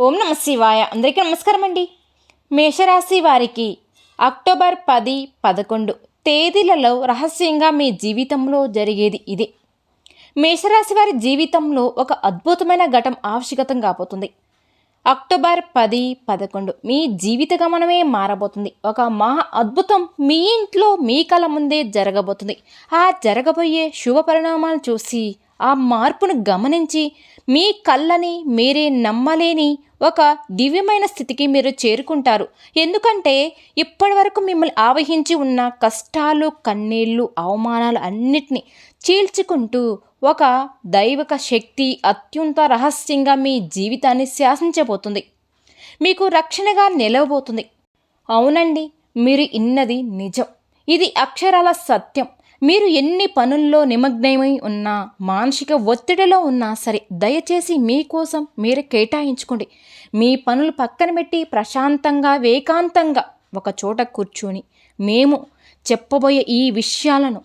ఓం నమ శివాయ. అందరికీ నమస్కారం అండి. మేషరాశి వారికి అక్టోబర్ 10, 11 తేదీలలో రహస్యంగా మీ జీవితంలో జరిగేది ఇదే. మేషరాశి వారి జీవితంలో ఒక అద్భుతమైన ఘటన ఆవశ్యకతం కాబోతుంది. అక్టోబర్ 10, 11 మీ జీవిత గమనమే మారబోతుంది. ఒక మహా అద్భుతం మీ ఇంట్లో మీ కళ్ళ ముందే జరగబోతుంది. ఆ జరగబోయే శుభ పరిణామాలను చూసి ఆ మార్పును గమనించి మీ కళ్ళని మీరే నమ్మలేని ఒక దివ్యమైన స్థితికి మీరు చేరుకుంటారు. ఎందుకంటే ఇప్పటి వరకు మిమ్మల్ని ఆవహించి ఉన్న కష్టాలు, కన్నీళ్ళు, అవమానాలు అన్నిటినీ చీల్చుకుంటూ ఒక దైవిక శక్తి అత్యంత రహస్యంగా మీ జీవితాన్ని శాసించబోతుంది. మీకు రక్షణగా నిలవబోతుంది. అవునండి, మీరు ఇన్నది నిజం. ఇది అక్షరాల సత్యం. మీరు ఎన్ని పనుల్లో నిమగ్నమై ఉన్నా, మానసిక ఒత్తిడిలో ఉన్నా సరే, దయచేసి మీకోసం మీరు కేటాయించుకోండి. మీ పనులు పక్కన పెట్టి ప్రశాంతంగా, ఏకాంతంగా ఒక చోట కూర్చొని మేము చెప్పబోయే ఈ విషయాలను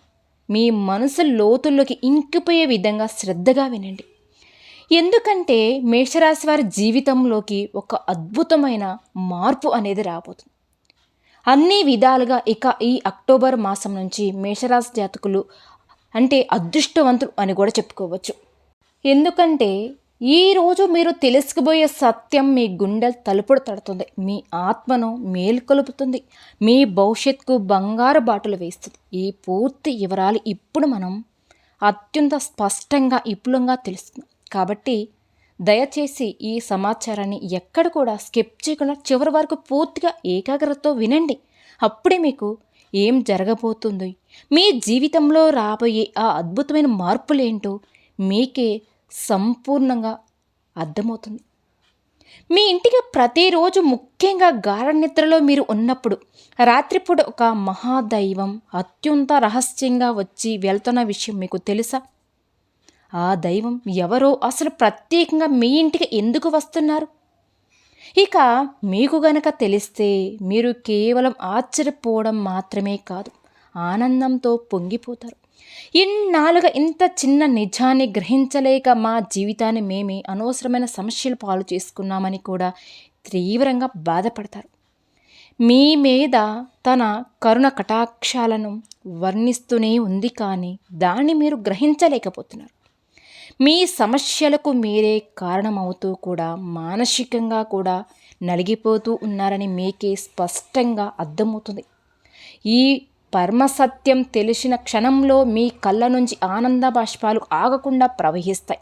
మీ మనసు లోతుల్లోకి ఇంకిపోయే విధంగా శ్రద్ధగా వినండి. ఎందుకంటే మేషరాశి వారి జీవితంలోకి ఒక అద్భుతమైన మార్పు అనేది రాబోతుంది. అన్ని విధాలుగా ఇక ఈ అక్టోబర్ మాసం నుంచి మేషరాశి జాతకులు అంటే అదృష్టవంతులు అని కూడా చెప్పుకోవచ్చు. ఎందుకంటే ఈరోజు మీరు తెలుసుకుపోయే సత్యం మీ గుండె తలుపుడు తడుతుంది, మీ ఆత్మను మేలుకొలుపుతుంది, మీ భవిష్యత్తుకు బంగారు బాటలు వేస్తుంది. ఈ పూర్తి వివరాలు ఇప్పుడు మనం అత్యంత స్పష్టంగా విపులంగా తెలుస్తుంది. కాబట్టి దయచేసి ఈ సమాచారాన్ని ఎక్కడ కూడా స్కిప్ చేయకుండా చివరి వరకు పూర్తిగా ఏకాగ్రతతో వినండి. అప్పుడే మీకు ఏం జరగబోతుంది, మీ జీవితంలో రాబోయే ఆ అద్భుతమైన మార్పులేంటో మీకే సంపూర్ణంగా అర్థమవుతుంది. మీ ఇంటికి ప్రతిరోజు ముఖ్యంగా గాఢ నిద్రలో మీరు ఉన్నప్పుడు రాత్రిపూట ఒక మహాదైవం అత్యంత రహస్యంగా వచ్చి వెళ్తున్న విషయం మీకు తెలుసా? ఆ దైవం ఎవరో, అసలు ప్రత్యేకంగా మీ ఇంటికి ఎందుకు వస్తున్నారు? ఇక మీకు గనక తెలిస్తే మీరు కేవలం ఆశ్చర్యపోవడం మాత్రమే కాదు, ఆనందంతో పొంగిపోతారు. ఇన్నాళ్ళుగా ఇంత చిన్న నిజాన్ని గ్రహించలేక మా జీవితాన్ని మేమే అనవసరమైన సమస్యలు పాలు చేసుకున్నామని కూడా తీవ్రంగా బాధపడతారు. మీ మీద తన కరుణ కటాక్షాలను వర్ణిస్తూనే ఉంది, కానీ దాన్ని మీరు గ్రహించలేకపోతున్నారు. మీ సమస్యలకు మీరే కారణమవుతూ కూడా మానసికంగా కూడా నలిగిపోతూ ఉన్నారని మీకే స్పష్టంగా అర్థమవుతుంది. ఈ పరమసత్యం తెలిసిన క్షణంలో మీ కళ్ళ నుంచి ఆనంద బాష్పాలు ఆగకుండా ప్రవహిస్తాయి.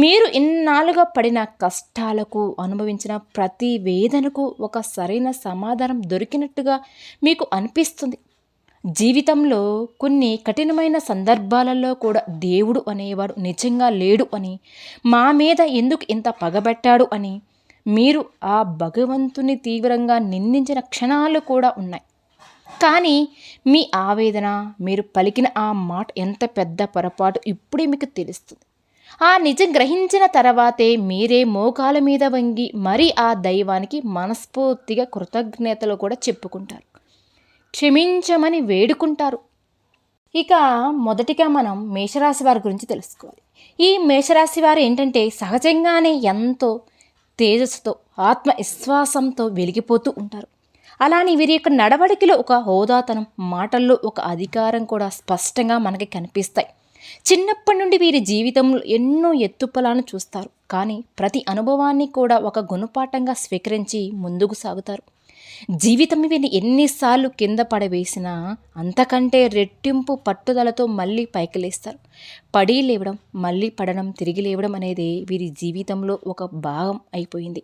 మీరు ఇన్నాళ్ళుగా పడిన కష్టాలకు, అనుభవించిన ప్రతి వేదనకు ఒక సరైన సమాధానం దొరికినట్టుగా మీకు అనిపిస్తుంది. జీవితంలో కొన్ని కఠినమైన సందర్భాలలో కూడా దేవుడు అనేవాడు నిజంగా లేడు అని, మా మీద ఎందుకు ఇంత పగబెట్టాడు అని మీరు ఆ భగవంతుని తీవ్రంగా నిందించిన క్షణాలు కూడా ఉన్నాయి. కానీ మీ ఆవేదన, మీరు పలికిన ఆ మాట ఎంత పెద్ద పొరపాటు ఇప్పుడే మీకు తెలుస్తుంది. ఆ నిజం గ్రహించిన తర్వాతే మీరే మోకాల మీద వంగి మరీ ఆ దైవానికి మనస్ఫూర్తిగా కృతజ్ఞతలు కూడా చెప్పుకుంటారు, క్షమించమని వేడుకుంటారు. ఇక మొదటిగా మనం మేషరాశి వారి గురించి తెలుసుకోవాలి. ఈ మేషరాశి వారు ఏంటంటే సహజంగానే ఎంతో తేజస్సుతో, ఆత్మవిశ్వాసంతో వెలిగిపోతూ ఉంటారు. అలానే వీరి యొక్క నడవడికలో ఒక హోదాతనం, మాటల్లో ఒక అధికారం కూడా స్పష్టంగా మనకి కనిపిస్తాయి. చిన్నప్పటి నుండి వీరి జీవితంలో ఎన్నో ఎత్తుపలాలను చూస్తారు, కానీ ప్రతి అనుభవాన్ని కూడా ఒక గుణపాఠంగా స్వీకరించి ముందుకు సాగుతారు. జీవితం వీరిని ఎన్నిసార్లు కింద పడవేసినా అంతకంటే రెట్టింపు పట్టుదలతో మళ్ళీ పైకి లేస్తారు. పడి లేవడం, మళ్ళీ పడడం, తిరిగి లేవడం అనేది వీరి జీవితంలో ఒక భాగం అయిపోయింది.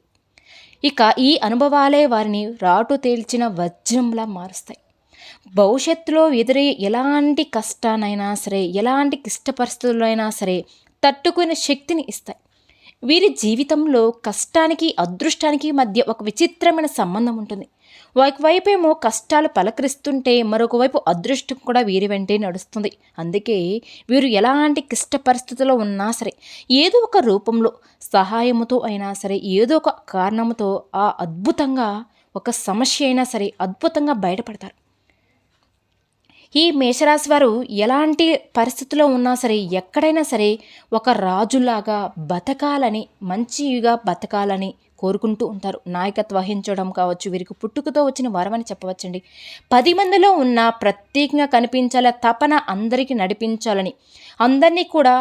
ఇక ఈ అనుభవాలే వారిని రాటు తేల్చిన వజ్రంలా మారుస్తాయి. భవిష్యత్తులో ఎదురయ్యే ఎలాంటి కష్టానైనా సరే, ఎలాంటి క్లిష్ట పరిస్థితులైనా సరే తట్టుకునే శక్తిని ఇస్తాయి. వీరి జీవితంలో కష్టానికి, అదృష్టానికి మధ్య ఒక విచిత్రమైన సంబంధం ఉంటుంది. ఒకవైపేమో కష్టాలు పలకరిస్తుంటే మరొక వైపు అదృష్టం కూడా వీరి వెంటే నడుస్తుంది. అందుకే వీరు ఎలాంటి క్లిష్ట పరిస్థితుల్లో ఉన్నా సరే ఏదో ఒక రూపంలో సహాయముతో అయినా సరే, ఏదో ఒక కారణముతో ఆ అద్భుతంగా ఒక సమస్య అయినా సరే అద్భుతంగా బయటపడతారు. ఈ మేషరాశి వారు ఎలాంటి పరిస్థితుల్లో ఉన్నా సరే, ఎక్కడైనా సరే ఒక రాజులాగా బతకాలని, మంచిగా బతకాలని కోరుకుంటూ ఉంటారు. నాయకత్వం వహించడం కావచ్చు వీరికి పుట్టుకతో వచ్చిన వరమని చెప్పవచ్చండి. 10 మందిలో ఉన్న ప్రత్యేకంగా కనిపించాల తపన అందరికీ నడిపించాలని, అందరినీ కూడా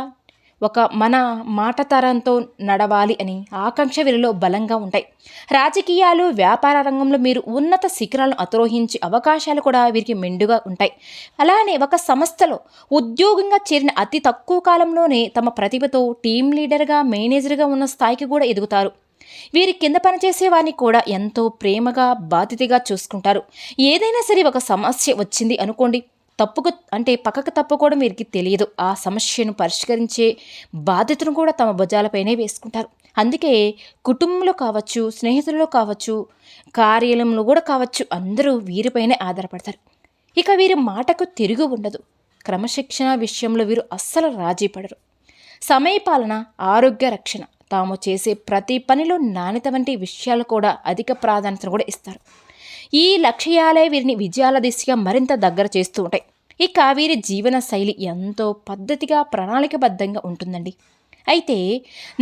ఒక మన మాట తరంతో నడవాలి అని ఆకాంక్ష వీరిలో బలంగా ఉంటాయి. రాజకీయాలు, వ్యాపార రంగంలో మీరు ఉన్నత శిఖరాలను అధిరోహించే అవకాశాలు కూడా వీరికి మెండుగా ఉంటాయి. అలానే ఒక సంస్థలో ఉద్యోగంగా చేరిన అతి తక్కువ కాలంలోనే తమ ప్రతిభతో టీం లీడర్గా, మేనేజర్గా ఉన్న స్థాయికి కూడా ఎదుగుతారు. వీరి కింద పనిచేసే వారిని కూడా ఎంతో ప్రేమగా, బాధ్యతగా చూసుకుంటారు. ఏదైనా సరే ఒక సమస్య వచ్చింది అనుకోండి, పక్కకు తప్పుకోవడం వీరికి తెలియదు. ఆ సమస్యను పరిష్కరించే బాధ్యతను కూడా తమ భుజాలపైనే వేసుకుంటారు. అందుకే కుటుంబంలో కావచ్చు, స్నేహితుల్లో కావచ్చు, కార్యాలయంలో కూడా కావచ్చు, అందరూ వీరిపైనే ఆధారపడతారు. ఇక వీరి మాటకు తిరుగు ఉండదు. క్రమశిక్షణ విషయంలో వీరు అస్సలు రాజీ పడరు. సమయపాలన, ఆరోగ్య రక్షణ, తాము చేసే ప్రతి పనిలో నాణ్యత వంటి విషయాలు కూడా అధిక ప్రాధాన్యతను కూడా ఇస్తారు. ఈ లక్ష్యాలే వీరిని విజయాల దిశగా మరింత దగ్గర చేస్తూ ఉంటాయి. ఇక వీరి జీవన శైలి ఎంతో పద్ధతిగా, ప్రణాళికబద్ధంగా ఉంటుందండి. అయితే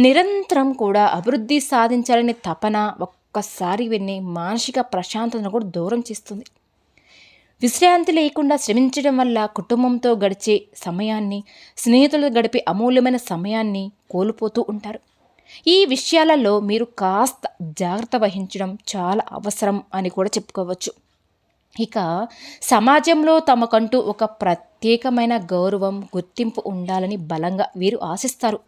నిరంతరం కూడా అభివృద్ధి సాధించాలనే తపన ఒక్కసారి వీరిని మానసిక ప్రశాంతతను కూడా దూరం చేస్తుంది. విశ్రాంతి లేకుండా శ్రమించడం వల్ల కుటుంబంతో గడిచే సమయాన్ని, స్నేహితులు గడిపే అమూల్యమైన సమయాన్ని కోల్పోతూ ఉంటారు. ఈ విషయాలలో మీరు కాస్త జాగ్రత్త వహించడం చాలా అవసరం అని కూడా చెప్పుకోవచ్చు. ఇక సమాజంలో తమకంటూ ఒక ప్రత్యేకమైన గౌరవం, గుర్తింపు ఉండాలని బలంగా వీరు ఆశిస్తారు.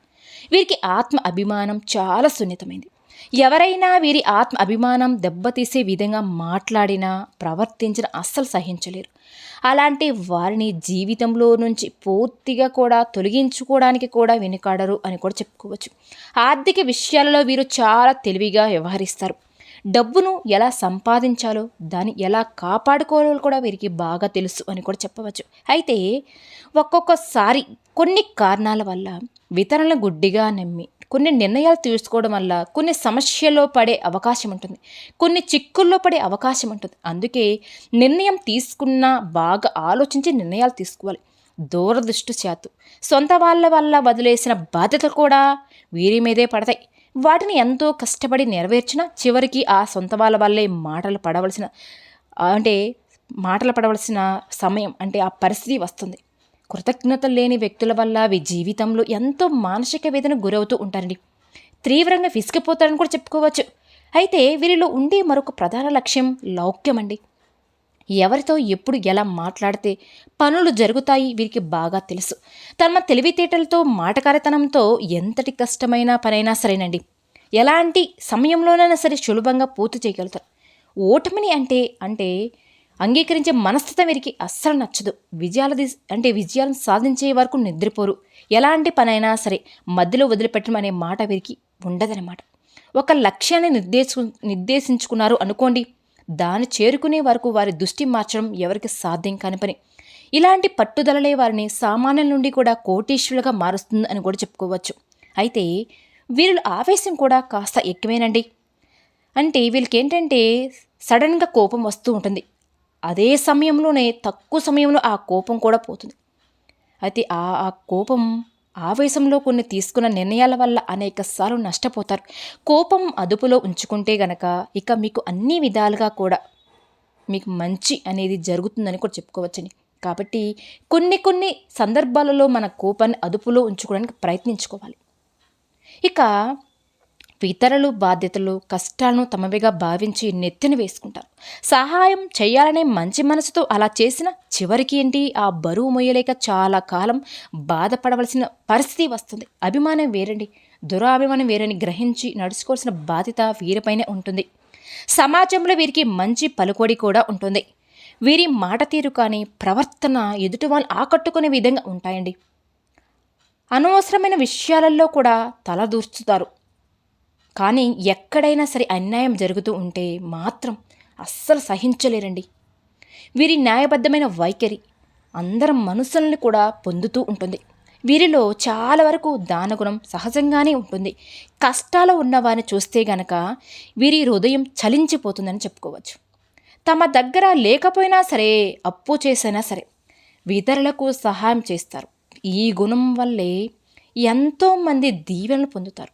వీరికి ఆత్మ అభిమానం చాలా సున్నితమైంది. ఎవరైనా వీరి ఆత్మ అభిమానం దెబ్బతీసే విధంగా మాట్లాడినా, ప్రవర్తించినా అస్సలు సహించలేరు. అలాంటి వారిని జీవితంలో నుంచి పూర్తిగా కూడా తొలగించుకోవడానికి కూడా వెనుకాడరు అని కూడా చెప్పుకోవచ్చు. ఆర్థిక విషయాలలో వీరు చాలా తెలివిగా వ్యవహరిస్తారు. డబ్బును ఎలా సంపాదించాలో, దాన్ని ఎలా కాపాడుకోవాలో కూడా వీరికి బాగా తెలుసు అని కూడా చెప్పవచ్చు. అయితే ఒక్కొక్కసారి కొన్ని కారణాల వల్ల వితరణలు గుడ్డిగా నమ్మి కొన్ని నిర్ణయాలు తీసుకోవడం వల్ల కొన్ని సమస్యల్లో పడే అవకాశం ఉంటుంది, కొన్ని చిక్కుల్లో పడే అవకాశం ఉంటుంది. అందుకే నిర్ణయం తీసుకున్నా బాగా ఆలోచించి నిర్ణయాలు తీసుకోవాలి. దూరదృష్టి చేతు సొంత వాళ్ళ వల్ల వదిలేసిన బాధ్యతలు కూడా వీరి మీదే పడతాయి. వాటిని ఎంతో కష్టపడి నెరవేర్చినా చివరికి ఆ సొంత వాళ్ళ వల్లే మాటలు పడవలసిన సమయం ఆ పరిస్థితి వస్తుంది. కృతజ్ఞతలు లేని వ్యక్తుల వల్ల జీవితంలో ఎంతో మానసిక వేదన గురవుతూ ఉంటారండి. తీవ్రంగా విసిగిపోతారని కూడా చెప్పుకోవచ్చు. అయితే వీరిలో ఉండే మరొక ప్రధాన లక్ష్యం లౌక్యం అండి. ఎవరితో ఎప్పుడు ఎలా మాట్లాడితే పనులు జరుగుతాయి వీరికి బాగా తెలుసు. తమ తెలివితేటలతో, మాటకారితనంతో ఎంతటి కష్టమైన పనైనా సరేనండి, ఎలాంటి సమయంలోనైనా సరే సులభంగా పూర్తి చేయగలుగుతారు. ఓటమిని అంటే అంగీకరించే మనస్తత్వం వీరికి అస్సలు నచ్చదు. విజయాలను సాధించే వరకు నిద్రపోరు. ఎలాంటి పనైనా సరే మధ్యలో వదిలిపెట్టడం అనే మాట వీరికి ఉండదన్నమాట. ఒక లక్ష్యాన్ని నిర్దేశించుకున్నారు అనుకోండి, దాన్ని చేరుకునే వరకు వారి దృష్టి మార్చడం ఎవరికి సాధ్యం కాని పని. ఇలాంటి పట్టుదలలే వారిని సామాన్యుల నుండి కూడా కోటీశ్వరులుగా మారుస్తుంది అని కూడా చెప్పుకోవచ్చు. అయితే వీరిలో ఆవేశం కూడా కాస్త ఎక్కువేనండి. వీళ్ళకి సడన్గా కోపం వస్తూ ఉంటుంది. అదే సమయంలోనే తక్కువ సమయంలో ఆ కోపం కూడా పోతుంది. అయితే ఆ కోపం, ఆవేశంలో కొన్ని తీసుకున్న నిర్ణయాల వల్ల అనేకసార్లు నష్టపోతారు. కోపం అదుపులో ఉంచుకుంటే గనక ఇక మీకు అన్ని విధాలుగా కూడా మీకు మంచి అనేది జరుగుతుందని కూడా చెప్పుకోవచ్చండి. కాబట్టి కొన్ని సందర్భాలలో మన కోపాన్ని అదుపులో ఉంచుకోవడానికి ప్రయత్నించుకోవాలి. ఇక ఇతరులు బాధ్యతలు, కష్టాలను తమవిగా భావించి నెత్తిన వేసుకుంటారు. సహాయం చేయాలనే మంచి మనసుతో అలా చేసిన చివరికి ఆ బరువు మొయ్యలేక చాలా కాలం బాధపడవలసిన పరిస్థితి వస్తుంది. అభిమానం వేరండి, దురాభిమానం వేరని గ్రహించి నడుచుకోవాల్సిన బాధ్యత వీరిపైనే ఉంటుంది. సమాజంలో వీరికి మంచి పలుకుబడి కూడా ఉంటుంది. వీరి మాట తీరు కానీ, ప్రవర్తన ఎదుటి వాళ్ళని ఆకట్టుకునే విధంగా ఉంటాయండి. అనవసరమైన విషయాలలో కూడా తలదూర్చుతారు. కానీ ఎక్కడైనా సరే అన్యాయం జరుగుతూ ఉంటే మాత్రం అస్సలు సహించలేరండి. వీరి న్యాయబద్ధమైన వైఖరి అందరం మనసుల్ని కూడా పొందుతూ ఉంటుంది. వీరిలో చాలా వరకు దానగుణం సహజంగానే ఉంటుంది. కష్టాలు ఉన్నవారిని చూస్తే గనక వీరి హృదయం చలించిపోతుందని చెప్పుకోవచ్చు. తమ దగ్గర లేకపోయినా సరే, అప్పు చేసైనా సరే ఇతరులకు సహాయం చేస్తారు. ఈ గుణం వల్లే ఎంతోమంది దీవెనలు పొందుతారు.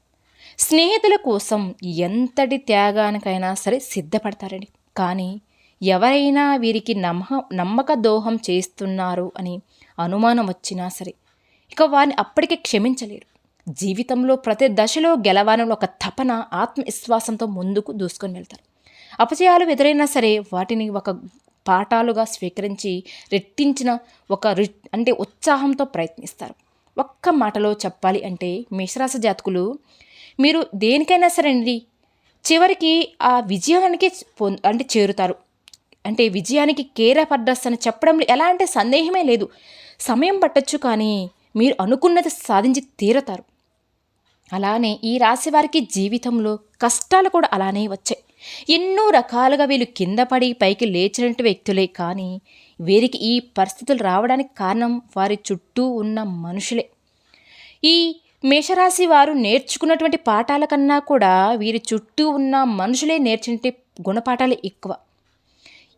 స్నేహితుల కోసం ఎంతటి త్యాగానికైనా సరే సిద్ధపడతారండి. కానీ ఎవరైనా వీరికి నమ్మక ద్రోహం చేస్తున్నారు అని అనుమానం వచ్చినా సరే ఇక వారిని అప్పటికే క్షమించలేరు. జీవితంలో ప్రతి దశలో గెలవాలని ఒక తపన, ఆత్మవిశ్వాసంతో ముందుకు దూసుకొని వెళ్తారు. అపజయాలు ఎదురైనా సరే వాటిని ఒక పాఠాలుగా స్వీకరించి రెట్టించిన అంటే ఉత్సాహంతో ప్రయత్నిస్తారు. ఒక్క మాటలో చెప్పాలి అంటే మేషరాశి జాతకులు మీరు దేనికైనా సరే అండి చివరికి ఆ విజయానికి చేరుతారు. అంటే విజయానికి కేర్ ఆఫ్ అడ్రస్ అని చెప్పడంలో ఎలాంటి సందేహమే లేదు. సమయం పట్టొచ్చు కానీ మీరు అనుకున్నది సాధించి తీరతారు. అలానే ఈ రాశి వారికి జీవితంలో కష్టాలు కూడా అలానే వచ్చాయి. ఎన్నో రకాలుగా వీళ్ళు కింద పడి పైకి లేచినట్టు వ్యక్తులే. కానీ వీరికి ఈ పరిస్థితులు రావడానికి కారణం వారి చుట్టూ ఉన్న మనుషులే. ఈ మేషరాశి వారు నేర్చుకున్నటువంటి పాఠాల కన్నా కూడా వీరి చుట్టూ ఉన్న మనుషులే నేర్చిన గుణపాఠాలు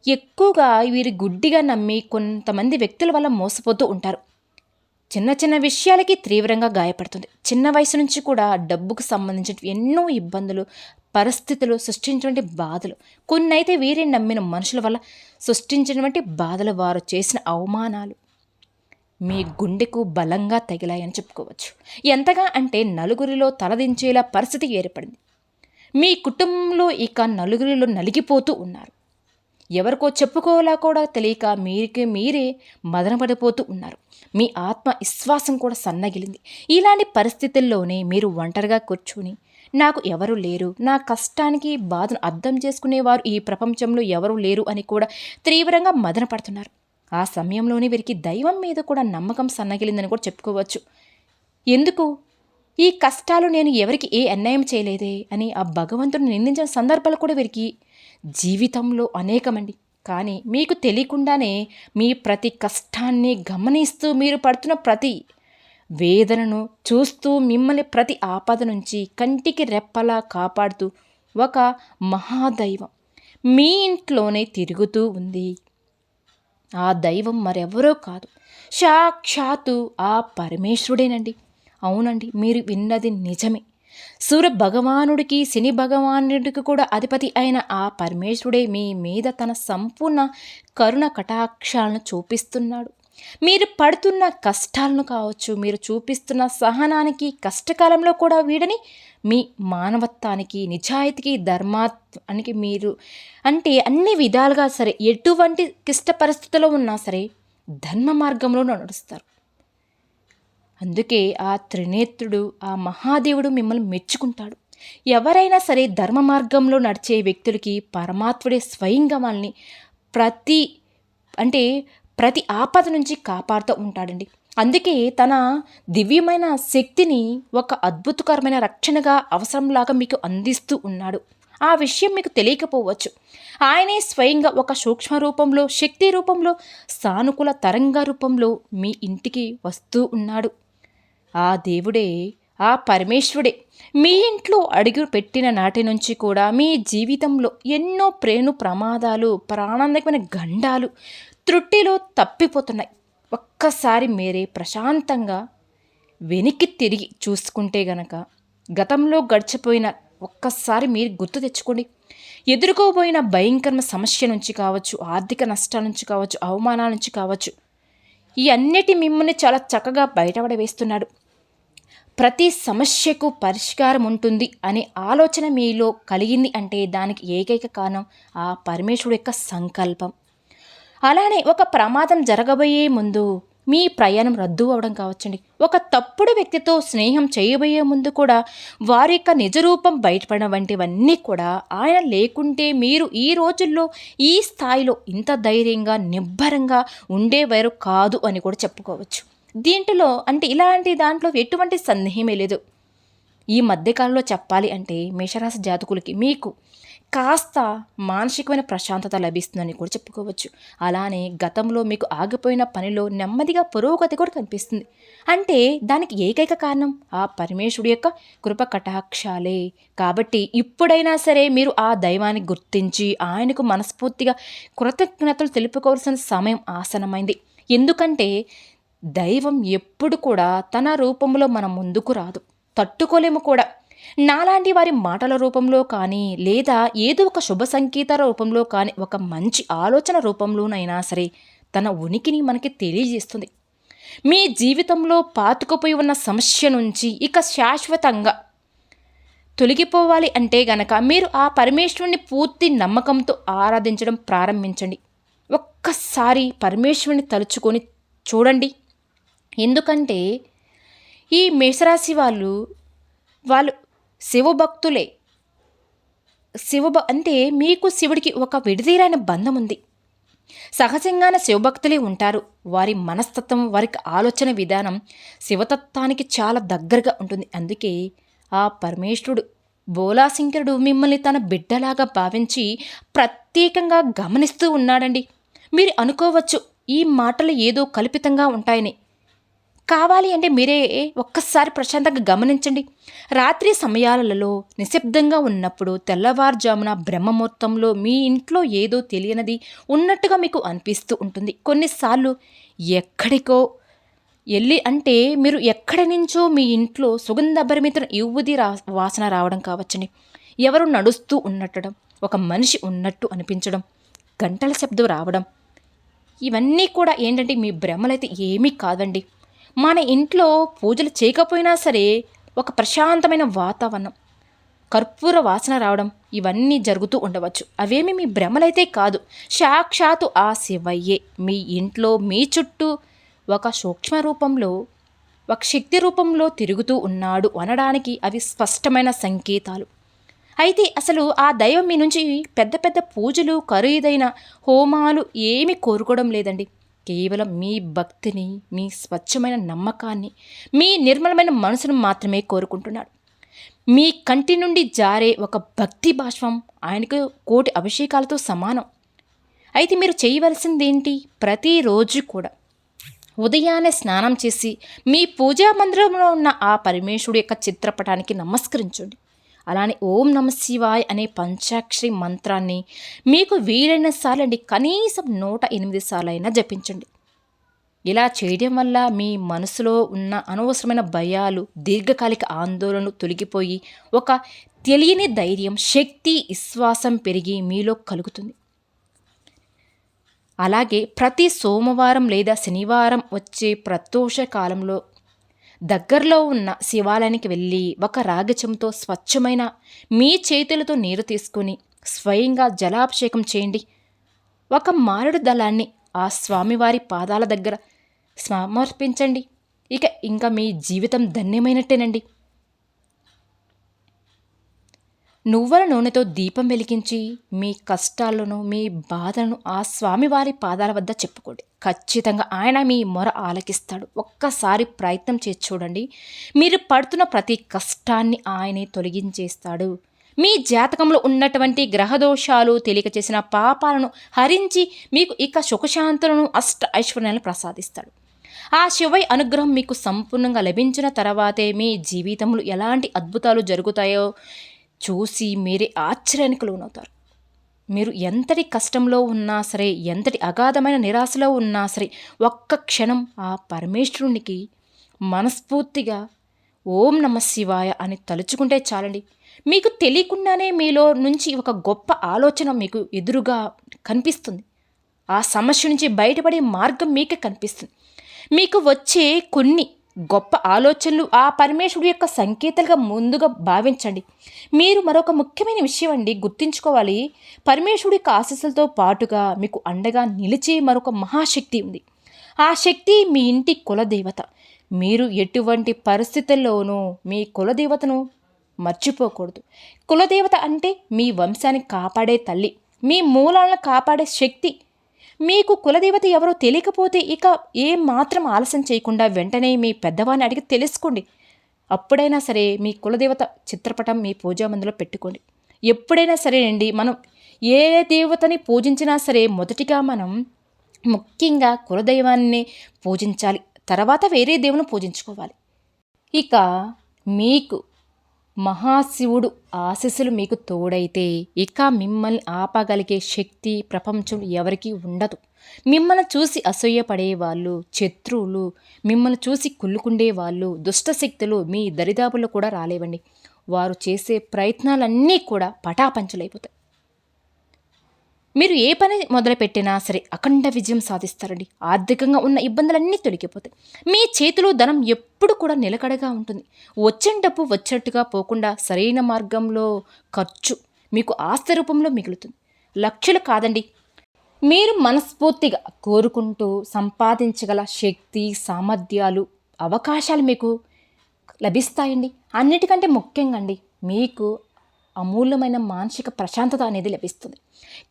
ఎక్కువగా వీరి గుడ్డిగా నమ్మి కొంతమంది వ్యక్తుల వల్ల మోసపోతూ ఉంటారు. చిన్న చిన్న విషయాలకి తీవ్రంగా గాయపడుతుంది. చిన్న వయసు నుంచి కూడా డబ్బుకు సంబంధించిన ఎన్నో ఇబ్బందులు, పరిస్థితులు సృష్టించినటువంటి బాధలు, కొన్నైతే వీరిని నమ్మిన మనుషుల వల్ల సృష్టించినటువంటి బాధలు, వారు చేసిన అవమానాలు మీ గుండెకు బలంగా తగిలాయని చెప్పుకోవచ్చు. ఎంతగా అంటే నలుగురిలో తలదించేలా పరిస్థితి ఏర్పడింది. మీ కుటుంబంలో ఇక నలుగురిలో నలిగిపోతూ ఉన్నారు. ఎవరికో చెప్పుకోవాలా కూడా తెలియక మీరే మదనపడిపోతూ ఉన్నారు. మీ ఆత్మ విశ్వాసం కూడా సన్నగిలింది. ఇలాంటి పరిస్థితుల్లోనే మీరు ఒంటరిగా కూర్చుని నాకు ఎవరు లేరు, నా కష్టానికి బాధను అర్థం చేసుకునేవారు ఈ ప్రపంచంలో ఎవరు లేరు అని కూడా తీవ్రంగా మదన పడుతున్నారు. ఆ సమయంలోనే వీరికి దైవం మీద కూడా నమ్మకం సన్నగిలిందని కూడా చెప్పుకోవచ్చు. ఎందుకు ఈ కష్టాలు, నేను ఎవరికి ఏ అన్యాయం చేయలేదే అని ఆ భగవంతుడిని నిందించిన సందర్భాలు కూడా వీరికి జీవితంలో అనేకమండి. కానీ మీకు తెలియకుండానే మీ ప్రతి కష్టాన్ని గమనిస్తూ, మీరు పడుతున్న ప్రతి వేదనను చూస్తూ, మిమ్మల్ని ప్రతి ఆపద నుంచి కంటికి రెప్పలా కాపాడుతూ ఒక మహాదైవం మీ ఇంట్లోనే తిరుగుతూ ఉంది. ఆ దైవం మరెవరో కాదు, సాక్షాత్తు ఆ పరమేశ్వరుడేనండి. అవునండి, మీరు విన్నది నిజమే. సూర్య భగవానుడికి, శని భగవానుడికి కూడా అధిపతి అయిన ఆ పరమేశ్వరుడే మీ మీద తన సంపూర్ణ కరుణ కటాక్షాలను చూపిస్తున్నాడు. మీరు పడుతున్న కష్టాలను కావచ్చు, మీరు చూపిస్తున్న సహనానికి, కష్టకాలంలో కూడా వీడని మీ మానవత్వానికి, నిజాయితీకి, ధర్మానికి మీరు అన్ని విధాలుగా సరే ఎటువంటి క్లిష్ట పరిస్థితుల్లో ఉన్నా సరే ధర్మ మార్గంలో నడుస్తారు. అందుకే ఆ త్రినేత్రుడు, ఆ మహాదేవుడు మిమ్మల్ని మెచ్చుకుంటాడు. ఎవరైనా సరే ధర్మ మార్గంలో నడిచే వ్యక్తులకి పరమాత్ముడే స్వయంగా వాళ్ళని ప్రతి ఆపద నుంచి కాపాడుతూ ఉంటాడండి. అందుకే తన దివ్యమైన శక్తిని ఒక అద్భుతకరమైన రక్షణగా అవసరంలాగా మీకు అందిస్తూ ఉన్నాడు. ఆ విషయం మీకు తెలియకపోవచ్చు. ఆయనే స్వయంగా ఒక సూక్ష్మ రూపంలో, శక్తి రూపంలో, సానుకూల తరంగ రూపంలో మీ ఇంటికి వస్తూ ఉన్నాడు. ఆ దేవుడే, ఆ పరమేశ్వరుడే మీ ఇంట్లో అడుగు పెట్టిన నాటి నుంచి కూడా మీ జీవితంలో ఎన్నో ప్రమాదాలు, ప్రాణాంతకమైన గండాలు త్రుట్టిలో తప్పిపోతున్నాయి. ఒక్కసారి మీరే ప్రశాంతంగా వెనక్కి తిరిగి చూసుకుంటే గనక గతంలో గడిచిపోయిన ఒక్కసారి మీరు గుర్తు తెచ్చుకోండి. ఎదుర్కోబోయిన భయంకరమైన సమస్య నుంచి కావచ్చు, ఆర్థిక నష్టాల నుంచి కావచ్చు, అవమానాల నుంచి కావచ్చు, ఈ అన్నిటి మిమ్మల్ని చాలా చక్కగా బయటపడవేస్తున్నాడు. ప్రతి సమస్యకు పరిష్కారం ఉంటుంది అనే ఆలోచన మీలో కలిగింది అంటే దానికి ఏకైక కారణం ఆ పరమేశ్వరుడు యొక్క సంకల్పం. అలానే ఒక ప్రమాదం జరగబోయే ముందు మీ ప్రయాణం రద్దు అవడం కావచ్చండి. ఒక తప్పుడు వ్యక్తితో స్నేహం చేయబోయే ముందు కూడా వారి యొక్క నిజరూపం బయటపడడం వంటివన్నీ కూడా ఆయన లేకుంటే మీరు ఈ రోజుల్లో ఈ స్థాయిలో ఇంత ధైర్యంగా, నిబ్బరంగా ఉండేవారు కాదు అని కూడా చెప్పుకోవచ్చు. దీంట్లో ఇలాంటి దాంట్లో ఎటువంటి సందేహమే లేదు. ఈ మధ్యకాలంలో చెప్పాలి అంటే మేషరాశి జాతకులకి మీకు కాస్త మానసికమైన ప్రశాంతత లభిస్తుందని కూడా చెప్పుకోవచ్చు. అలానే గతంలో మీకు ఆగిపోయిన పనిలో నెమ్మదిగా పురోగతి కూడా కనిపిస్తుంది. దానికి ఏకైక కారణం ఆ పరమేశ్వరుడి యొక్క కృప కటాక్షాలే. కాబట్టి ఇప్పుడైనా సరే మీరు ఆ దైవాన్ని గుర్తించి ఆయనకు మనస్ఫూర్తిగా కృతజ్ఞతలు తెలుపుకోవాల్సిన సమయం ఆసనమైంది. ఎందుకంటే దైవం ఎప్పుడు కూడా తన రూపంలో మన ముందుకు రాదు, తట్టుకోలేము కూడా. నాలాంటి వారి మాటల రూపంలో కానీ లేదా ఏదో ఒక శుభ సంకేత రూపంలో కానీ ఒక మంచి ఆలోచన రూపంలోనైనా సరే తన ఉనికిని మనకి తెలియజేస్తుంది. మీ జీవితంలో పాతుకుపోయి ఉన్న సమస్య నుంచి ఇక శాశ్వతంగా తొలగిపోవాలి అంటే గనక మీరు ఆ పరమేశ్వరుని పూర్తి నమ్మకంతో ఆరాధించడం ప్రారంభించండి. ఒక్కసారి పరమేశ్వరుని తలుచుకొని చూడండి. ఎందుకంటే ఈ మేషరాశి వాళ్ళు శివభక్తులే. అంటే మీకు శివుడికి ఒక విడదీరైన బంధం ఉంది. సహజంగానే శివభక్తులే ఉంటారు. వారి మనస్తత్వం, వారికి ఆలోచన విధానం శివతత్వానికి చాలా దగ్గరగా ఉంటుంది. అందుకే ఆ పరమేశ్వరుడు బోలాశంకరుడు మిమ్మల్ని తన బిడ్డలాగా భావించి ప్రత్యేకంగా గమనిస్తూ ఉన్నాడండి. మీరు అనుకోవచ్చు ఈ మాటలు ఏదో కల్పితంగా ఉంటాయని. కావాలి అంటే మీరే ఒక్కసారి ప్రశాంతంగా గమనించండి. రాత్రి సమయాలలో నిశ్శబ్దంగా ఉన్నప్పుడు తెల్లవారుజామున బ్రహ్మముహూర్తంలో మీ ఇంట్లో ఏదో తెలియనిది ఉన్నట్టుగా మీకు అనిపిస్తూ ఉంటుంది. కొన్నిసార్లు ఎక్కడికో అంటే మీరు ఎక్కడి నుంచో మీ ఇంట్లో సుగంధభరిమిత యువతి వాసన రావడం కావచ్చండి. ఎవరు నడుస్తూ ఉన్నట్టడం, ఒక మనిషి ఉన్నట్టు అనిపించడం, గంటల శబ్దం రావడం, ఇవన్నీ కూడా ఏంటంటే మీ భ్రమలైతే ఏమీ కాదండి. మన ఇంట్లో పూజలు చేయకపోయినా సరే ఒక ప్రశాంతమైన వాతావరణం, కర్పూర వాసన రావడం, ఇవన్నీ జరుగుతూ ఉండవచ్చు. అవేమి మీ భ్రమలైతే కాదు, సాక్షాత్తు ఆ శివయ్యే మీ ఇంట్లో మీ చుట్టూ ఒక సూక్ష్మ రూపంలో, ఒక శక్తి రూపంలో తిరుగుతూ ఉన్నాడు అనడానికి అవి స్పష్టమైన సంకేతాలు. అయితే అసలు ఆ దైవం మీ నుంచి పెద్ద పెద్ద పూజలు, ఖరీదైన హోమాలు ఏమీ కోరుకోవడం లేదండి. కేవలం మీ భక్తిని, మీ స్వచ్ఛమైన నమ్మకాన్ని, మీ నిర్మలమైన మనసును మాత్రమే కోరుకుంటున్నాడు. మీ కంటి నుండి జారే ఒక భక్తి బాష్పం ఆయనకు కోటి అభిషేకాలతో సమానం. అయితే మీరు చేయవలసిందేంటి? ప్రతిరోజు కూడా ఉదయాన్నే స్నానం చేసి మీ పూజా మందిరంలో ఉన్న ఆ పరమేశ్వరుడు యొక్క చిత్రపటానికి నమస్కరించండి. అలానే ఓం నమ శివాయ్ అనే పంచాక్షరి మంత్రాన్ని మీకు వీలైన సార్లు కనీసం 108 సార్లు అయినా జపించండి. ఇలా చేయడం వల్ల మీ మనసులో ఉన్న అనవసరమైన భయాలు, దీర్ఘకాలిక ఆందోళనలు తొలగిపోయి ఒక తెలియని ధైర్యం, శక్తి, విశ్వాసం పెరిగి మీలో కలుగుతుంది. అలాగే ప్రతి సోమవారం లేదా శనివారం వచ్చే ప్రదోష కాలంలో దగ్గరలో ఉన్న శివాలయానికి వెళ్ళి ఒక రాగచంతో స్వచ్ఛమైన మీ చేతులతో నీరు తీసుకుని స్వయంగా జలాభిషేకం చేయండి. ఒక మారేడు దళాన్ని ఆ స్వామివారి పాదాల దగ్గర సమర్పించండి. ఇంకా మీ జీవితం ధన్యమైనట్టేనండి. నువ్వుల నూనెతో దీపం వెలిగించి మీ కష్టాలను, మీ బాధలను ఆ స్వామివారి పాదాల వద్ద చెప్పుకోండి. ఖచ్చితంగా ఆయన మీ మొర ఆలకిస్తాడు. ఒక్కసారి ప్రయత్నం చేసి చూడండి. మీరు పడుతున్న ప్రతి కష్టాన్ని ఆయనే తొలగించేస్తాడు. మీ జాతకంలో ఉన్నటువంటి గ్రహదోషాలు, తెలియక చేసిన పాపాలను హరించి మీకు ఇక సుఖశాంతులను, అష్ట ఐశ్వర్యాలను ప్రసాదిస్తాడు. ఆ శివయ్య అనుగ్రహం మీకు సంపూర్ణంగా లభించిన తర్వాతే మీ జీవితంలో ఎలాంటి అద్భుతాలు జరుగుతాయో చూసి మీరే ఆశ్చర్యానికి లోనవుతారు. మీరు ఎంతటి కష్టంలో ఉన్నా సరే, ఎంతటి అగాధమైన నిరాశలో ఉన్నా సరే, ఒక్క క్షణం ఆ పరమేశ్వరునికి మనస్ఫూర్తిగా ఓం నమ శివాయ అని తలుచుకుంటే చాలండి. మీకు తెలియకుండానే మీలో నుంచి ఒక గొప్ప ఆలోచన మీకు ఎదురుగా కనిపిస్తుంది. ఆ సమస్య నుంచి బయటపడే మార్గం మీకే కనిపిస్తుంది. మీకు వచ్చే కొన్ని గొప్ప ఆలోచనలు ఆ పరమేశ్వరుడు యొక్క సంకేతాలుగా ముందుగా భావించండి. మీరు మరొక ముఖ్యమైన విషయం గుర్తుంచుకోవాలి. పరమేశ్వరుడి యొక్క ఆశీస్సులతో పాటుగా మీకు అండగా నిలిచే మరొక మహాశక్తి ఉంది. ఆ శక్తి మీ ఇంటి కులదేవత. మీరు ఎటువంటి పరిస్థితుల్లోనూ మీ కులదేవతను మర్చిపోకూడదు. కులదేవత అంటే మీ వంశాన్ని కాపాడే తల్లి, మీ మూలాలను కాపాడే శక్తి. మీకు కులదేవత ఎవరో తెలియకపోతే ఇక ఏం మాత్రం ఆలస్యం చేయకుండా వెంటనే మీ పెద్దవాడిని అడిగి తెలుసుకోండి. అప్పుడైనా సరే మీ కులదేవత చిత్రపటం మీ పూజా మందిలో పెట్టుకోండి. ఎప్పుడైనా సరేనండి, మనం ఏ దేవతని పూజించినా సరే మొదటిగా మనం ముఖ్యంగా కులదైవాన్ని పూజించాలి. తర్వాత వేరే దేవుని పూజించుకోవాలి. ఇక మీకు మహాశివుడు ఆశీస్సులు మీకు తోడైతే ఇక మిమ్మల్ని ఆపగలిగే శక్తి ప్రపంచం ఎవరికీ ఉండదు. మిమ్మల్ని చూసి అసూయపడేవాళ్ళు, శత్రువులు, మిమ్మల్ని చూసి కుళ్ళుకుండే వాళ్ళు, దుష్టశక్తులు మీ దరిదాపుల్లో కూడా రాలేవండి. వారు చేసే ప్రయత్నాలన్నీ కూడా పటాపంచలైపోతాయి. మీరు ఏ పని మొదలుపెట్టినా సరే అఖండ విజయం సాధిస్తారండి. ఆర్థికంగా ఉన్న ఇబ్బందులన్నీ తొలగిపోతాయి. మీ చేతిలో ధనం ఎప్పుడు కూడా నిలకడగా ఉంటుంది. వచ్చిన డబ్బు వచ్చినట్టుగా పోకుండా సరైన మార్గంలో ఖర్చు మీకు ఆస్తి రూపంలో మిగులుతుంది. లక్షలు కాదండి, మీరు మనస్ఫూర్తిగా కోరుకుంటూ సంపాదించగల శక్తి, సామర్థ్యాలు, అవకాశాలు మీకు లభిస్తాయండి. అన్నిటికంటే ముఖ్యంగా అండి, మీకు అమూల్యమైన మానసిక ప్రశాంతత అనేది లభిస్తుంది.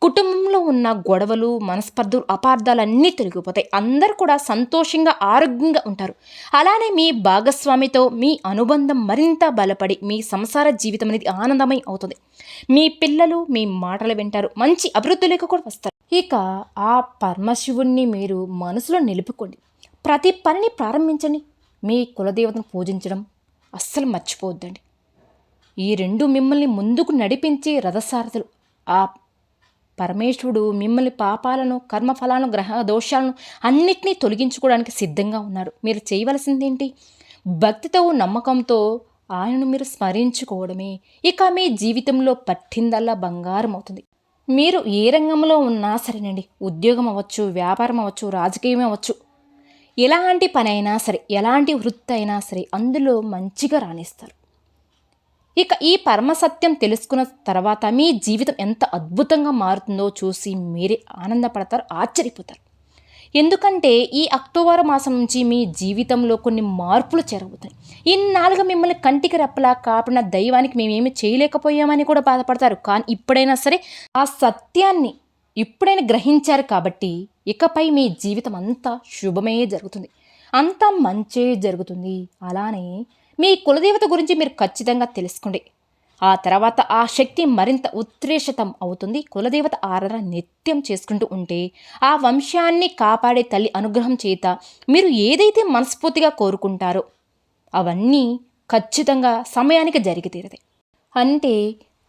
కుటుంబంలో ఉన్న గొడవలు, మనస్పర్ధలు, అపార్థాలన్నీ తొలగిపోతాయి. అందరూ కూడా సంతోషంగా, ఆరోగ్యంగా ఉంటారు. అలానే మీ భాగస్వామితో మీ అనుబంధం మరింత బలపడి మీ సంసార జీవితం అనేది ఆనందమయం అవుతుంది. మీ పిల్లలు మీ మాటలు వింటారు. మంచి అభివృద్ధిలోకి కూడా వస్తారు. ఇక ఆ పరమశివుణ్ణి మీరు మనసులో నిలుపుకోండి. ప్రతి పనిని ప్రారంభించండి. మీ కులదేవతను పూజించడం అస్సలు మర్చిపోవద్దండి. ఈ రెండు మిమ్మల్ని ముందుకు నడిపించే రథసారథులు. ఆ పరమేశ్వరుడు మిమ్మల్ని పాపాలను, కర్మఫలాలను, గ్రహ దోషాలను అన్నిటినీ తొలగించుకోవడానికి సిద్ధంగా ఉన్నారు. మీరు చేయవలసిందేంటి? భక్తితో, నమ్మకంతో ఆయనను మీరు స్మరించుకోవడమే. ఇక మీ జీవితంలో పట్టిందల్లా బంగారం అవుతుంది. మీరు ఏ రంగంలో ఉన్నా సరేనండి, ఉద్యోగం అవ్వచ్చు, వ్యాపారం అవ్వచ్చు, రాజకీయం అవ్వచ్చు, ఎలాంటి పని అయినా సరే, ఎలాంటి వృత్తి అయినా సరే అందులో మంచిగా రాణిస్తారు. ఇక ఈ పరమసత్యం తెలుసుకున్న తర్వాత మీ జీవితం ఎంత అద్భుతంగా మారుతుందో చూసి మీరే ఆనందపడతారు, ఆశ్చర్యపోతారు. ఎందుకంటే ఈ అక్టోబర్ మాసం నుంచి మీ జీవితంలో కొన్ని మార్పులు జరుగుతాయి. ఇన్నాళ్ళుగా మిమ్మల్ని కంటికి రెప్పలా కాపాడిన దైవానికి మేమేమి చేయలేకపోయామని కూడా బాధపడతారు. కానీ ఇప్పుడైనా సరే ఆ సత్యాన్ని ఇప్పుడైనా గ్రహించారు కాబట్టి ఇకపై మీ జీవితం అంతా శుభమే జరుగుతుంది, అంతా మంచే జరుగుతుంది. అలానే మీ కులదేవత గురించి మీరు ఖచ్చితంగా తెలుసుకోండి. ఆ తర్వాత ఆ శక్తి మరింత ఉత్ప్రేషితం అవుతుంది. కులదేవత ఆరాధన నిత్యం చేసుకుంటూ ఉంటే ఆ వంశాన్ని కాపాడే తల్లి అనుగ్రహం చేత మీరు ఏదైతే మనస్ఫూర్తిగా కోరుకుంటారో అవన్నీ ఖచ్చితంగా సమయానికి జరిగి తీరతాయి. అంటే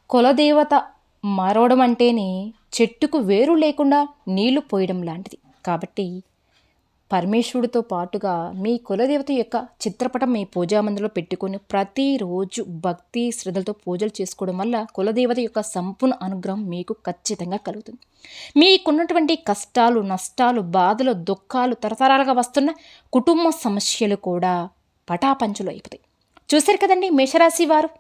కులదేవత మరవడం అంటేనే చెట్టుకు వేరు లేకుండా నీళ్లు పోయడం లాంటిది. కాబట్టి పరమేశ్వరుడితో పాటుగా మీ కులదేవత యొక్క చిత్రపటం మీ పూజామందిలో పెట్టుకొని ప్రతిరోజు భక్తి శ్రద్ధలతో పూజలు చేసుకోవడం వల్ల కులదేవత యొక్క సంపూర్ణ అనుగ్రహం మీకు ఖచ్చితంగా కలుగుతుంది. మీకున్నటువంటి కష్టాలు, నష్టాలు, బాధలు, దుఃఖాలు, తరతరాలుగా వస్తున్న కుటుంబ సమస్యలు కూడా పటాపంచులు అయిపోతాయి. చూశారు కదండి మేషరాశి వారు.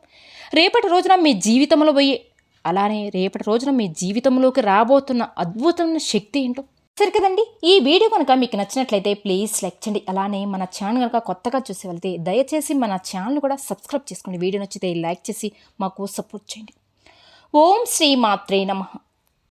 రేపటి రోజున మీ జీవితంలో పోయే అలానే రేపటి రోజున మీ జీవితంలోకి రాబోతున్న అద్భుతమైన శక్తి ఏంటో సరే కదండి. ఈ వీడియో కనుక మీకు నచ్చినట్లయితే ప్లీజ్ లైక్ చేయండి. అలానే మన ఛానల్ కనుక కొత్తగా చూసే వెళ్తే దయచేసి మన ఛానల్ కూడా సబ్స్క్రైబ్ చేసుకోండి. వీడియో నచ్చితే లైక్ చేసి మాకు సపోర్ట్ చేయండి. ఓం శ్రీ మాత్రే నమః.